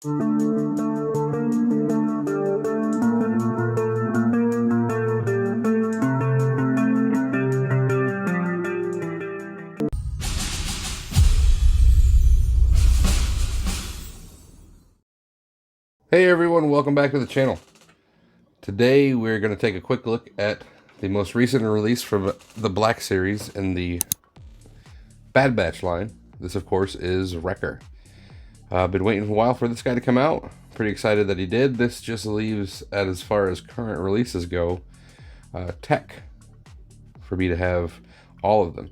Hey everyone, welcome back to the channel. Today we're going to take a quick look at the most recent release from the Black Series in the Bad Batch line. This of course is Wrecker. I've been waiting a while for this guy to come out. Pretty excited that he did. This just leaves, as far as current releases go, tech for me to have all of them.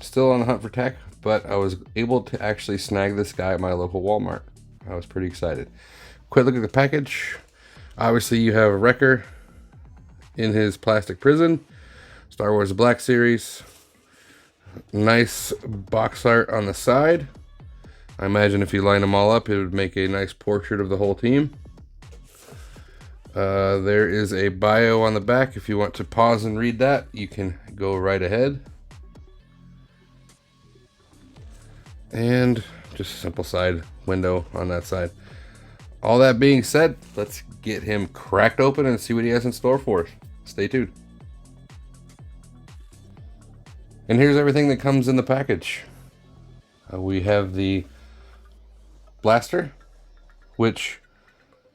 Still on the hunt for tech, but I was able to actually snag this guy at my local Walmart. I was pretty excited. Quick look at the package. Obviously you have Wrecker in his plastic prison. Star Wars Black Series. Nice box art on the side. I imagine if you line them all up, it would make a nice portrait of the whole team. There is a bio on the back. If you want to pause and read that, you can go right ahead. And just a simple side window on that side. All that being said, let's get him cracked open and see what he has in store for us. Stay tuned. And here's everything that comes in the package. We have the blaster, which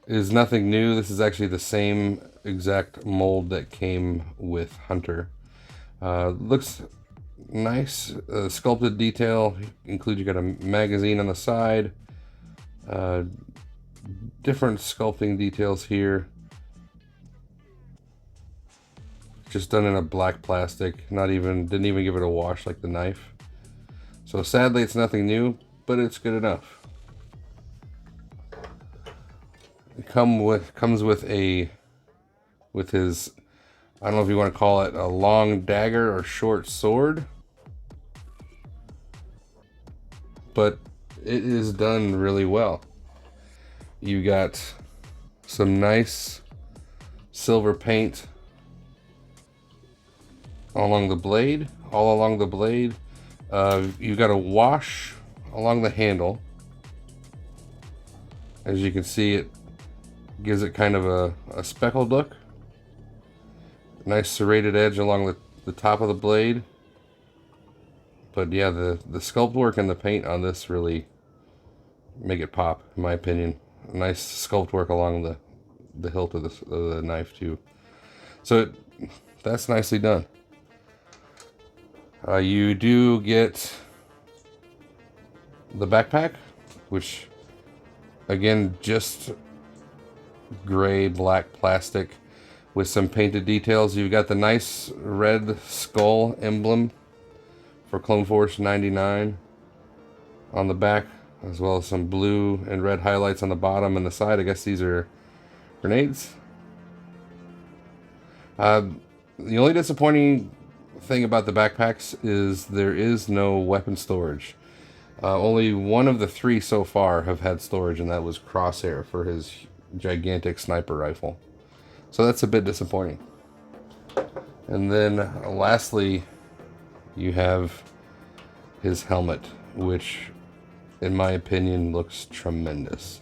is nothing new. This is actually the same exact mold that came with Hunter. Looks nice. Sculpted detail includes, you got a magazine on the side, different sculpting details here, just done in a black plastic. Didn't even give it a wash like the knife. So sadly it's nothing new, but it's good enough. It comes with his, I don't know if you want to call it a long dagger or short sword, but it is done really well. You got some nice silver paint all along the blade. You've got a wash along the handle. As you can see, it gives it kind of a speckled look. Nice serrated edge along the top of the blade. But yeah, the sculpt work and the paint on this really make it pop, in my opinion. Nice sculpt work along the hilt of the knife too. So that's nicely done. You do get the backpack, which again, just gray black plastic with some painted details. You've got the nice red skull emblem for Clone Force 99 on the back, as well as some blue and red highlights on the bottom and the side. I guess these are grenades. The only disappointing thing about the backpacks is there is no weapon storage. Only one of the 3 so far have had storage, and that was Crosshair for his gigantic sniper rifle. So that's a bit disappointing. And then lastly, you have his helmet, which in my opinion looks tremendous.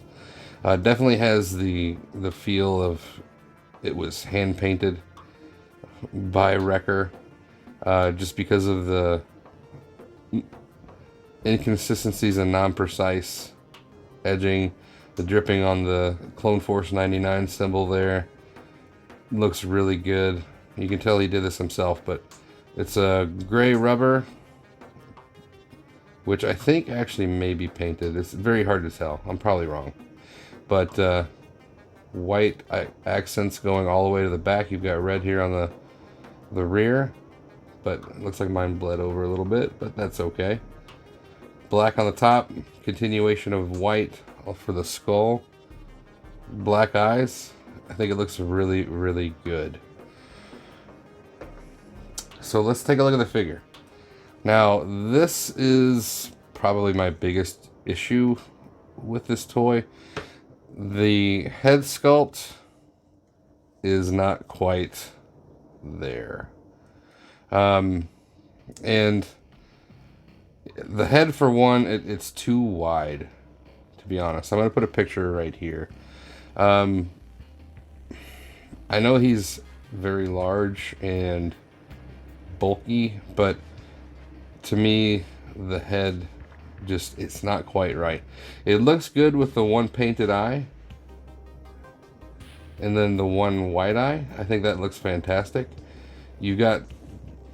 Definitely has the feel of it was hand painted by Wrecker, just because of the inconsistencies and non-precise edging. The dripping on the Clone Force 99 symbol there looks really good. You can tell he did this himself, but it's a gray rubber, which I think actually may be painted. It's very hard to tell. I'm probably wrong. But white accents going all the way to the back. You've got red here on the rear, but it looks like mine bled over a little bit, but that's okay. Black on the top, continuation of white for the skull. Black eyes. I think it looks really, really good. So let's take a look at the figure. Now, this is probably my biggest issue with this toy. The head sculpt is not quite there. And the head, for one, it's too wide, to be honest. I'm going to put a picture right here. I know he's very large and bulky, but to me, the head just, it's not quite right. It looks good with the one painted eye and then the one white eye. I think that looks fantastic. You got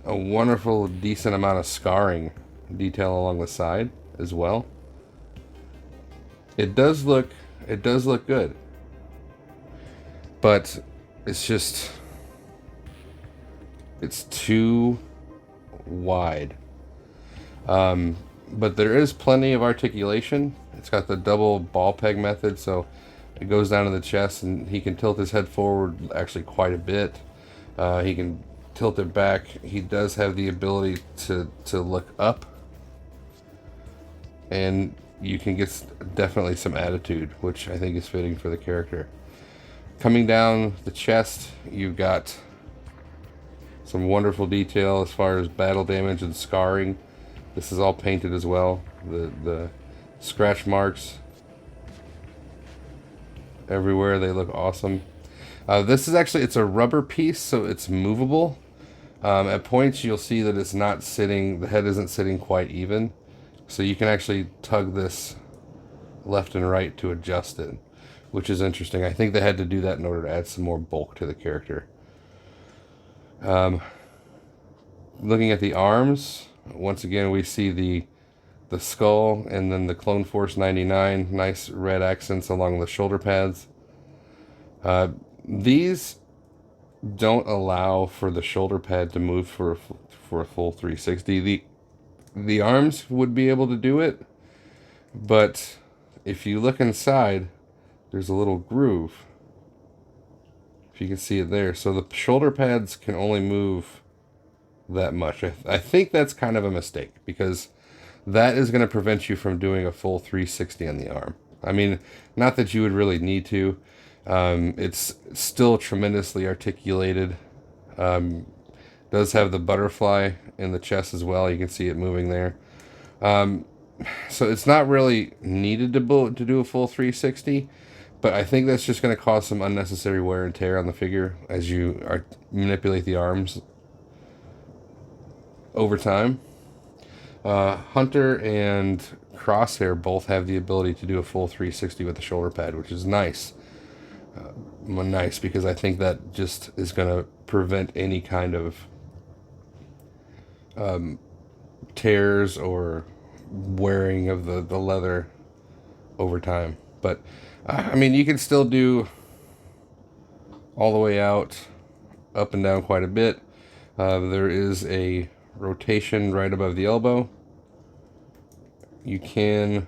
a wonderful, decent amount of scarring detail along the side as well. It does look good, but it's too wide. But there is plenty of articulation. It's got the double ball peg method, so it goes down to the chest, and he can tilt his head forward actually quite a bit. He can tilt it back. He does have the ability to look up, and you can get definitely some attitude, which I think is fitting for the character. Coming down the chest, you've got some wonderful detail as far as battle damage and scarring. This is all painted as well. The scratch marks everywhere, they look awesome. This is actually, it's a rubber piece, so it's movable. At points you'll see that it's not sitting, the head isn't sitting quite even. So you can actually tug this left and right to adjust it, which is interesting. I think they had to do that in order to add some more bulk to the character. Looking at the arms, once again we see the skull and then the Clone Force 99, nice red accents along the shoulder pads. These don't allow for the shoulder pad to move for a full 360. The arms would be able to do it, but if you look inside, there's a little groove. If you can see it there. So the shoulder pads can only move that much. I think that's kind of a mistake, because that is going to prevent you from doing a full 360 on the arm. I mean, not that you would really need to. It's still tremendously articulated. Does have the butterfly in the chest as well. You can see it moving there. So it's not really needed to do a full 360, but I think that's just going to cause some unnecessary wear and tear on the figure as you manipulate the arms over time. Hunter and Crosshair both have the ability to do a full 360 with the shoulder pad, which is nice. Nice, because I think that just is going to prevent any kind of tears or wearing of the leather over time. But I mean, you can still do all the way out, up and down quite a bit. There is a rotation right above the elbow. You can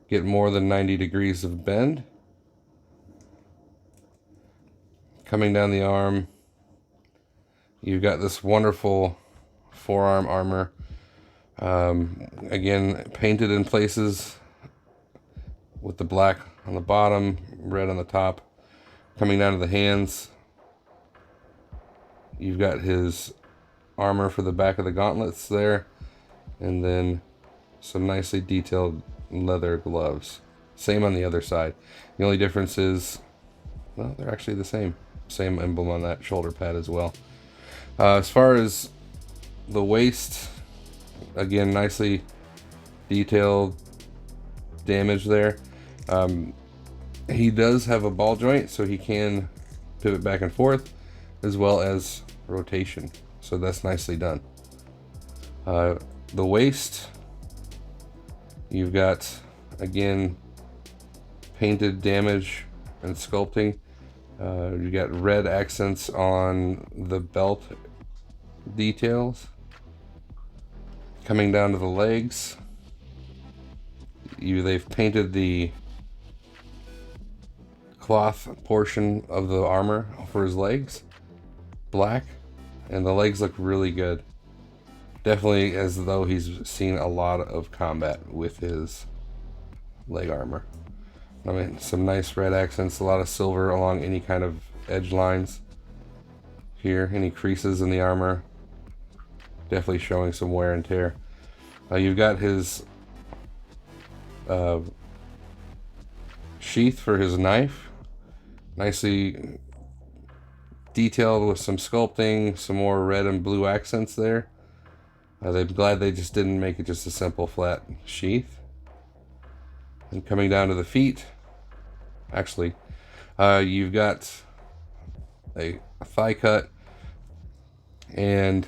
get more than 90 degrees of bend. Coming down the arm, you've got this wonderful forearm armor. Again, painted in places with the black on the bottom, red on the top. Coming down to the hands, you've got his armor for the back of the gauntlets there, and then some nicely detailed leather gloves. Same on the other side. The only difference is, well, they're actually the same. Same emblem on that shoulder pad as well. As far as the waist, again, nicely detailed damage there. He does have a ball joint, so he can pivot back and forth, as well as rotation. So that's nicely done. The waist, you've got, again, painted damage and sculpting. You got red accents on the belt details. Coming down to the legs, they've painted the cloth portion of the armor for his legs black, and the legs look really good. Definitely as though he's seen a lot of combat with his leg armor. I mean, some nice red accents, a lot of silver along any kind of edge lines here, any creases in the armor. Definitely showing some wear and tear. You've got his sheath for his knife. Nicely detailed with some sculpting, some more red and blue accents there. I'm glad they just didn't make it just a simple flat sheath. And coming down to the feet, actually, you've got a thigh cut, and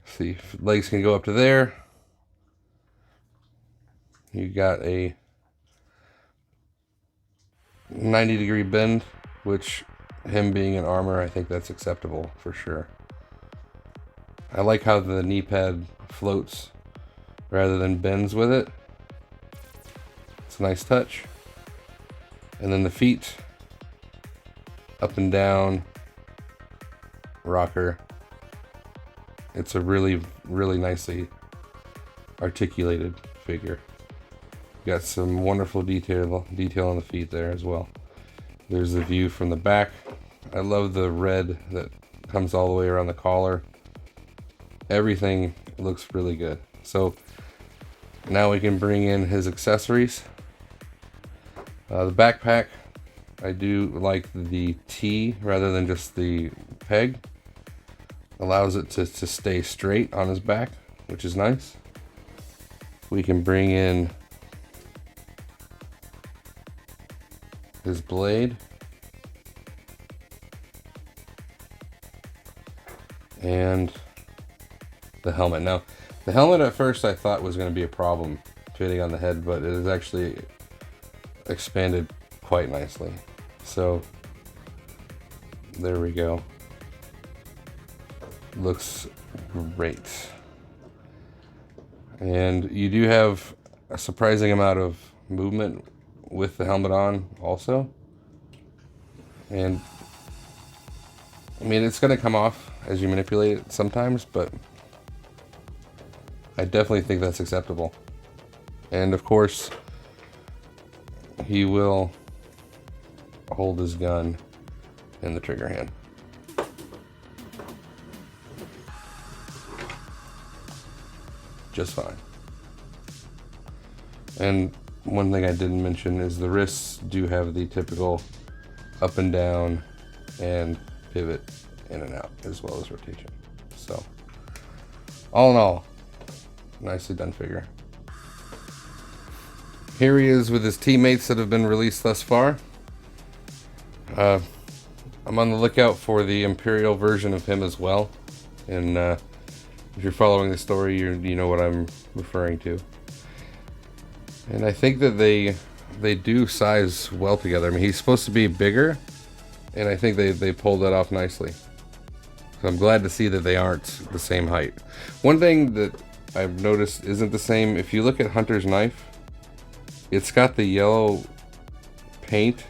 see, legs can go up to there. You got a 90-degree bend, which, him being in armor, I think that's acceptable for sure. I like how the knee pad floats rather than bends with it. It's a nice touch. And then the feet, up and down, rocker. It's a really, really nicely articulated figure. Got some wonderful detail on the feet there as well. There's the view from the back. I love the red that comes all the way around the collar. Everything looks really good. So now we can bring in his accessories. The backpack, I do like the T rather than just the peg. Allows it to stay straight on his back, which is nice. We can bring in his blade. And the helmet. Now, the helmet at first I thought was going to be a problem fitting on the head, but it is actually expanded quite nicely. So there we go. Looks great. And you do have a surprising amount of movement with the helmet on also. And I mean, it's going to come off as you manipulate it sometimes, but I definitely think that's acceptable. And of course, he will hold his gun in the trigger hand. Just fine. And one thing I didn't mention is the wrists do have the typical up and down and pivot in and out, as well as rotation. So all in all, nicely done figure. Here he is with his teammates that have been released thus far. I'm on the lookout for the Imperial version of him as well, and if you're following the story, you know what I'm referring to. And I think that they do size well together. I mean, he's supposed to be bigger, and I think they pulled that off nicely. So I'm glad to see that they aren't the same height. One thing that I've noticed isn't the same, if you look at Hunter's knife, it's got the yellow paint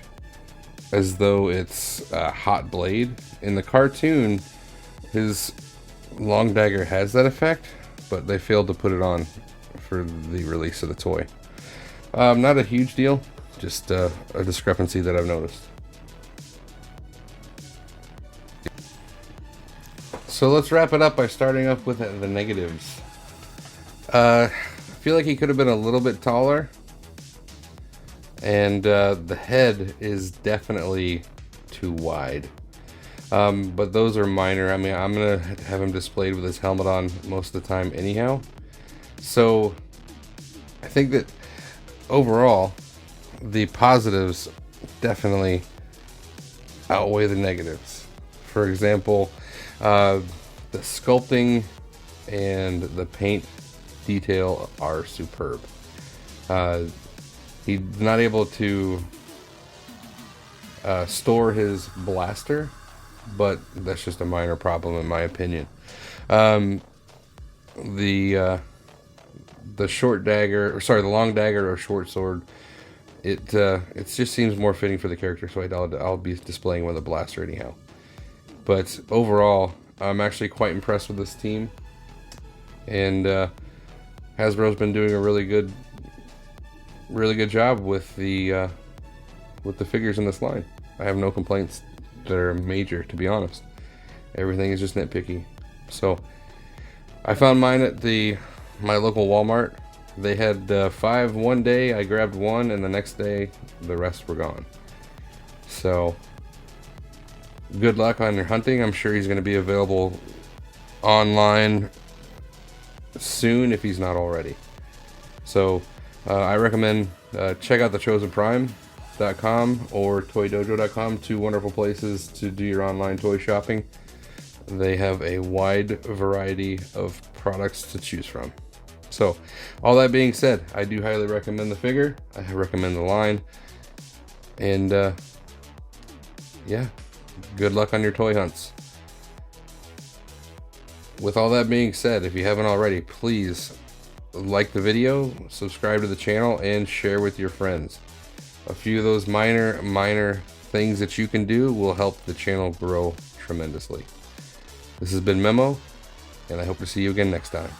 as though it's a hot blade. In the cartoon, his long dagger has that effect, but they failed to put it on for the release of the toy. Not a huge deal, just a discrepancy that I've noticed. So let's wrap it up by starting up with the negatives. I feel like he could have been a little bit taller, and the head is definitely too wide. But those are minor. I mean, I'm gonna have him displayed with his helmet on most of the time anyhow. So I think that overall, the positives definitely outweigh the negatives. For example, the sculpting and the paint detail are superb. He's not able to store his blaster, but that's just a minor problem in my opinion. The short dagger, or sorry, the long dagger or short sword, it just seems more fitting for the character, so I'll be displaying with a blaster anyhow. But overall, I'm actually quite impressed with this team, and Hasbro's been doing a really good job with the figures in this line. I have no complaints that are major, to be honest. Everything is just nitpicky. So I found mine at my local Walmart. They had 5 one day. I grabbed 1, and the next day the rest were gone. So good luck on your hunting. I'm sure he's going to be available online soon if he's not already. So I recommend check out thechosenprime.com or toydojo.com, 2 wonderful places to do your online toy shopping. They have a wide variety of products to choose from. So all that being said, I do highly recommend the figure. I recommend the line. And yeah, good luck on your toy hunts. With all that being said, if you haven't already, please like the video, subscribe to the channel, and share with your friends. A few of those minor things that you can do will help the channel grow tremendously. This has been Memo, and I hope to see you again next time.